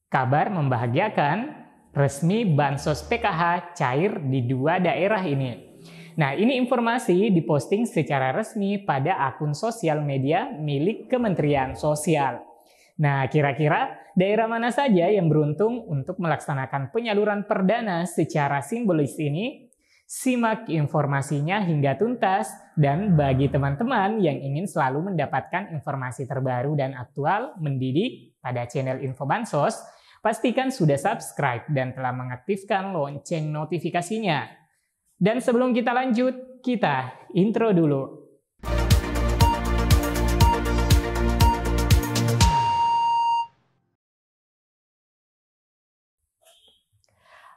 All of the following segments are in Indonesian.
Kabar membahagiakan, resmi Bansos PKH cair di 2 daerah ini. Nah, ini informasi diposting secara resmi pada akun sosial media milik Kementerian Sosial. Nah, kira-kira daerah mana saja yang beruntung untuk melaksanakan penyaluran perdana secara simbolis ini? Simak informasinya hingga tuntas, dan bagi teman-teman yang ingin selalu mendapatkan informasi terbaru dan aktual mendidik pada channel Info Bansos, pastikan sudah subscribe dan telah mengaktifkan lonceng notifikasinya. Dan sebelum kita lanjut, kita intro dulu.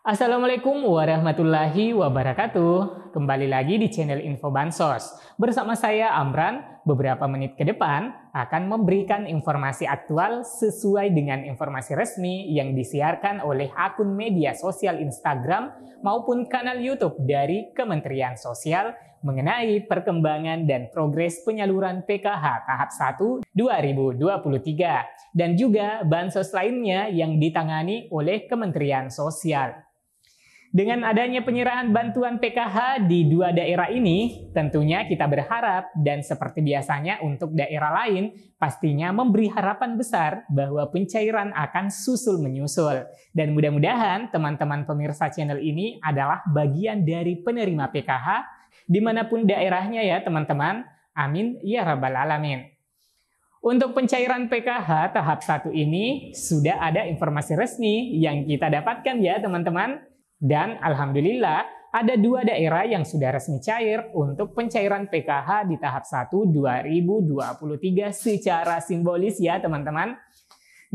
Assalamualaikum warahmatullahi wabarakatuh. Kembali lagi di channel Info Bansos. Bersama saya Amran, beberapa menit ke depan akan memberikan informasi aktual sesuai dengan informasi resmi yang disiarkan oleh akun media sosial Instagram maupun kanal YouTube dari Kementerian Sosial mengenai perkembangan dan progres penyaluran PKH tahap 1 2023 dan juga bansos lainnya yang ditangani oleh Kementerian Sosial. Dengan adanya penyerahan bantuan PKH di 2 daerah ini, tentunya kita berharap dan seperti biasanya untuk daerah lain pastinya memberi harapan besar bahwa pencairan akan susul menyusul. Dan mudah-mudahan teman-teman pemirsa channel ini adalah bagian dari penerima PKH dimanapun daerahnya ya teman-teman. Amin ya rabbal alamin. Untuk pencairan PKH tahap 1 ini sudah ada informasi resmi yang kita dapatkan ya teman-teman. Dan alhamdulillah ada 2 daerah yang sudah resmi cair untuk pencairan PKH di tahap 1 2023 secara simbolis ya teman-teman.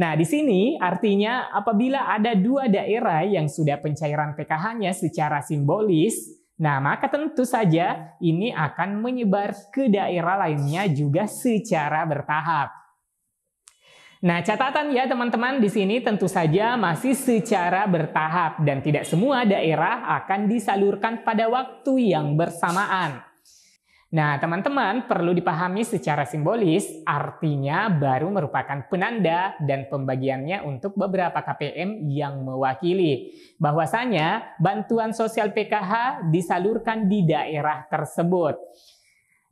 Nah di sini artinya apabila ada 2 daerah yang sudah pencairan PKH-nya secara simbolis, nah maka tentu saja ini akan menyebar ke daerah lainnya juga secara bertahap. Nah, catatan ya teman-teman di sini tentu saja masih secara bertahap dan tidak semua daerah akan disalurkan pada waktu yang bersamaan. Nah, teman-teman perlu dipahami secara simbolis, artinya baru merupakan penanda dan pembagiannya untuk beberapa KPM yang mewakili bahwasanya bantuan sosial PKH disalurkan di daerah tersebut.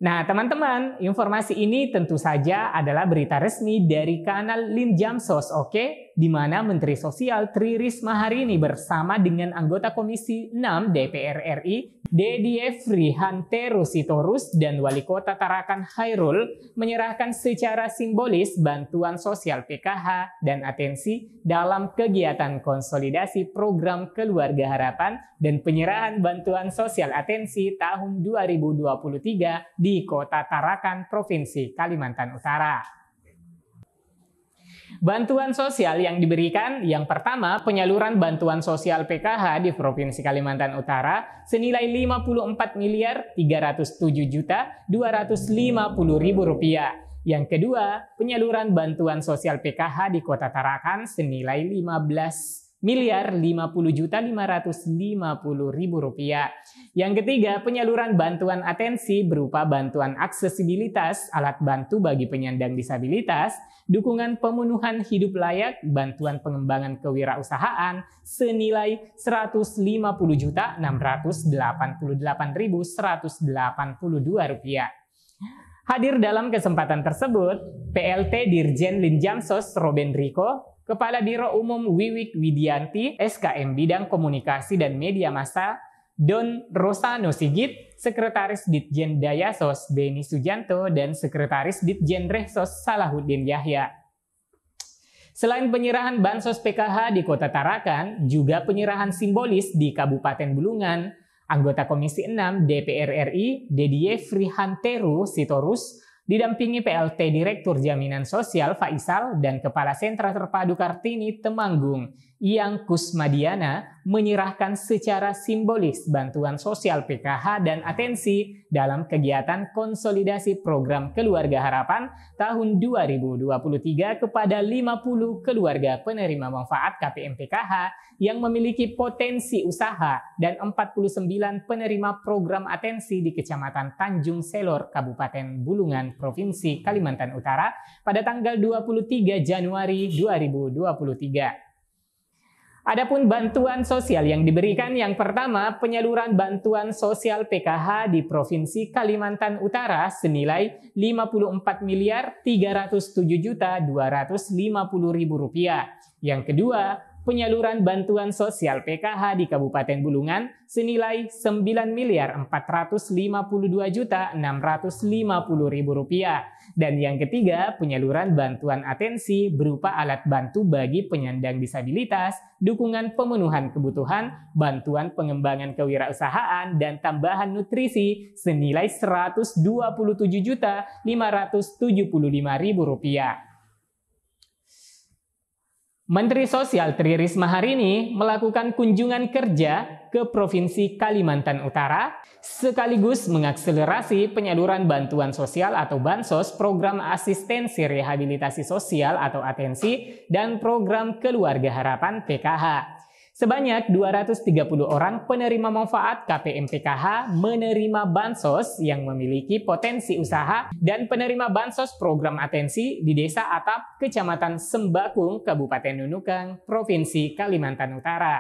Nah, teman-teman, informasi ini tentu saja adalah berita resmi dari kanal Linjamsos, oke? Di mana Menteri Sosial Tri Risma hari ini bersama dengan anggota Komisi 6 DPR RI, Dedi Efrihanteru Sitorus dan Wali Kota Tarakan Hairul menyerahkan secara simbolis bantuan sosial PKH dan atensi dalam kegiatan konsolidasi program Keluarga Harapan dan penyerahan bantuan sosial atensi tahun 2023 di Kota Tarakan, Provinsi Kalimantan Utara. Bantuan sosial yang diberikan, yang pertama penyaluran bantuan sosial PKH di Provinsi Kalimantan Utara senilai Rp54.307.250.000. Yang kedua, penyaluran bantuan sosial PKH di Kota Tarakan senilai Rp15.050.550.000. Yang ketiga, penyaluran bantuan atensi berupa bantuan aksesibilitas, alat bantu bagi penyandang disabilitas, dukungan pemenuhan hidup layak, bantuan pengembangan kewirausahaan senilai Rp150.688.182. Hadir dalam kesempatan tersebut, PLT Dirjen Linjamsos Roben Riko, Kepala Biro Umum Wiwik Widianti, SKM Bidang Komunikasi dan Media Massa, Don Rosano Sigit, Sekretaris Ditjen Dayasos Beni Sujanto, dan Sekretaris Ditjen Rehsos Salahuddin Yahya. Selain penyerahan bansos PKH di Kota Tarakan, juga penyerahan simbolis di Kabupaten Bulungan, anggota Komisi 6 DPR RI, Dedi Efrihanteru Sitorus, didampingi PLT Direktur Jaminan Sosial Faisal dan Kepala Sentra Terpadu Kartini Temanggung, Yang Kusmadiana, menyerahkan secara simbolis bantuan sosial PKH dan atensi dalam kegiatan konsolidasi program Keluarga Harapan tahun 2023 kepada 50 keluarga penerima manfaat KPM PKH yang memiliki potensi usaha dan 49 penerima program atensi di Kecamatan Tanjung Selor, Kabupaten Bulungan, Provinsi Kalimantan Utara pada tanggal 23 Januari 2023. Adapun bantuan sosial yang diberikan, yang pertama penyaluran bantuan sosial PKH di Provinsi Kalimantan Utara senilai Rp54.307.250.000. Yang kedua, penyaluran bantuan sosial PKH di Kabupaten Bulungan senilai Rp9.452.650.000. Dan yang ketiga, penyaluran bantuan atensi berupa alat bantu bagi penyandang disabilitas, dukungan pemenuhan kebutuhan, bantuan pengembangan kewirausahaan, dan tambahan nutrisi senilai Rp127.575.000. Menteri Sosial Tri Risma hari ini melakukan kunjungan kerja ke Provinsi Kalimantan Utara sekaligus mengakselerasi penyaluran bantuan sosial atau Bansos, program asistensi rehabilitasi sosial atau atensi, dan program Keluarga Harapan PKH. Sebanyak 230 orang penerima manfaat KPM PKH menerima Bansos yang memiliki potensi usaha dan penerima Bansos program atensi di Desa Atap, Kecamatan Sembakung, Kabupaten Nunukang, Provinsi Kalimantan Utara.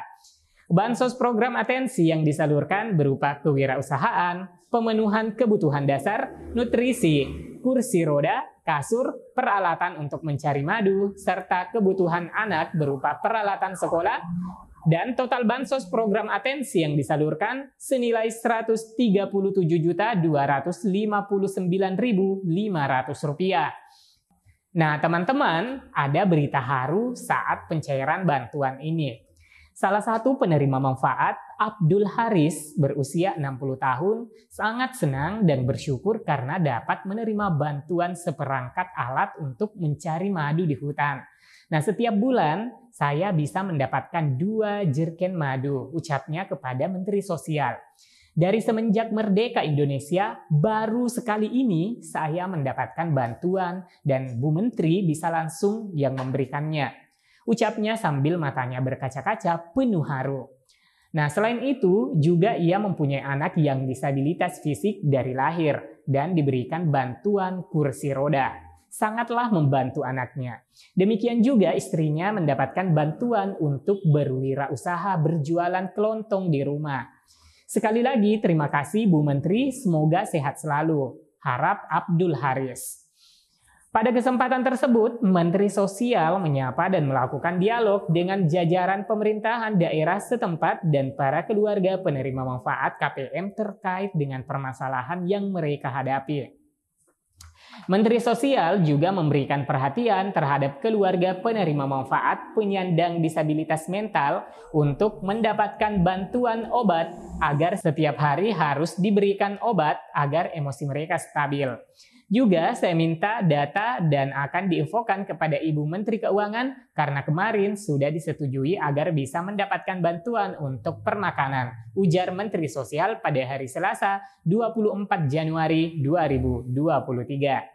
Bansos program atensi yang disalurkan berupa kewirausahaan, pemenuhan kebutuhan dasar, nutrisi, kursi roda, kasur, peralatan untuk mencari madu, serta kebutuhan anak berupa peralatan sekolah. Dan total Bansos program atensi yang disalurkan senilai Rp137.259.500. Nah, teman-teman, ada berita haru saat pencairan bantuan ini. Salah satu penerima manfaat, Abdul Haris, berusia 60 tahun, sangat senang dan bersyukur karena dapat menerima bantuan seperangkat alat untuk mencari madu di hutan. Nah, setiap bulan saya bisa mendapatkan 2 jerken madu, ucapnya kepada Menteri Sosial. Dari semenjak merdeka Indonesia, baru sekali ini saya mendapatkan bantuan dan Bu Menteri bisa langsung yang memberikannya. Ucapnya sambil matanya berkaca-kaca penuh haru. Nah, selain itu juga ia mempunyai anak yang disabilitas fisik dari lahir dan diberikan bantuan kursi roda. Sangatlah membantu anaknya. Demikian juga istrinya mendapatkan bantuan untuk berwirausaha berjualan kelontong di rumah. Sekali lagi terima kasih Bu Menteri, semoga sehat selalu. Harap Abdul Haris. Pada kesempatan tersebut, Menteri Sosial menyapa dan melakukan dialog dengan jajaran pemerintahan daerah setempat dan para keluarga penerima manfaat KPM terkait dengan permasalahan yang mereka hadapi. Menteri Sosial juga memberikan perhatian terhadap keluarga penerima manfaat penyandang disabilitas mental untuk mendapatkan bantuan obat agar setiap hari harus diberikan obat agar emosi mereka stabil. Juga saya minta data dan akan diinfokan kepada Ibu Menteri Keuangan karena kemarin sudah disetujui agar bisa mendapatkan bantuan untuk permakanan, ujar Menteri Sosial pada hari Selasa 24 Januari 2023.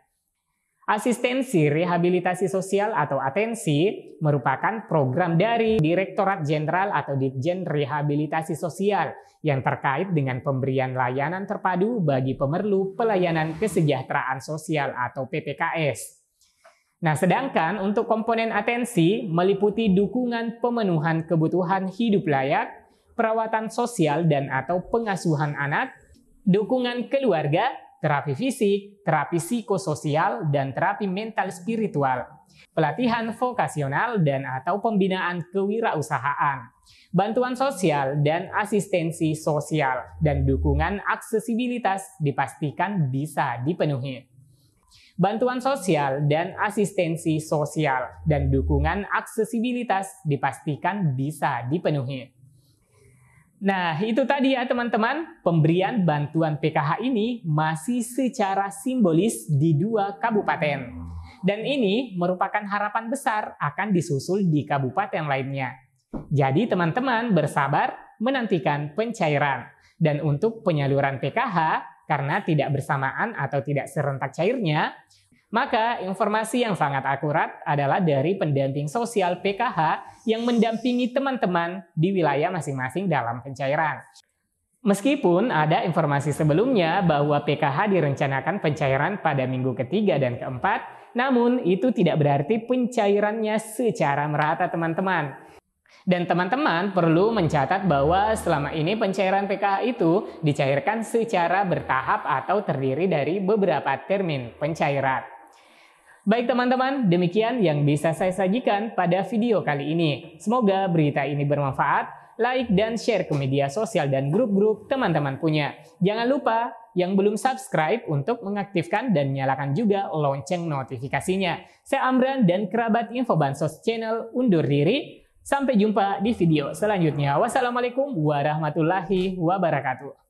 Asistensi rehabilitasi sosial atau atensi merupakan program dari Direktorat Jenderal atau Ditjen Rehabilitasi Sosial yang terkait dengan pemberian layanan terpadu bagi pemerlu pelayanan kesejahteraan sosial atau PPKS. Nah, sedangkan untuk komponen atensi meliputi dukungan pemenuhan kebutuhan hidup layak, perawatan sosial dan atau pengasuhan anak, dukungan keluarga, terapi fisik, terapi psikososial, dan terapi mental spiritual, pelatihan vokasional dan atau pembinaan kewirausahaan, bantuan sosial dan asistensi sosial, dan dukungan aksesibilitas dipastikan bisa dipenuhi. Bantuan sosial dan asistensi sosial dan dukungan aksesibilitas dipastikan bisa dipenuhi. Nah, itu tadi ya teman-teman, pemberian bantuan PKH ini masih secara simbolis di 2 kabupaten. Dan ini merupakan harapan besar akan disusul di kabupaten lainnya. Jadi teman-teman bersabar menantikan pencairan. Dan untuk penyaluran PKH, karena tidak bersamaan atau tidak serentak cairnya, maka informasi yang sangat akurat adalah dari pendamping sosial PKH yang mendampingi teman-teman di wilayah masing-masing dalam pencairan. Meskipun ada informasi sebelumnya bahwa PKH direncanakan pencairan pada minggu ketiga dan keempat, namun itu tidak berarti pencairannya secara merata teman-teman. Dan teman-teman perlu mencatat bahwa selama ini pencairan PKH itu dicairkan secara bertahap atau terdiri dari beberapa termin pencairan. Baik teman-teman, demikian yang bisa saya sajikan pada video kali ini. Semoga berita ini bermanfaat. Like dan share ke media sosial dan grup-grup teman-teman punya. Jangan lupa yang belum subscribe untuk mengaktifkan dan nyalakan juga lonceng notifikasinya. Saya Amran dan kerabat Info Bansos Channel undur diri. Sampai jumpa di video selanjutnya. Wassalamualaikum warahmatullahi wabarakatuh.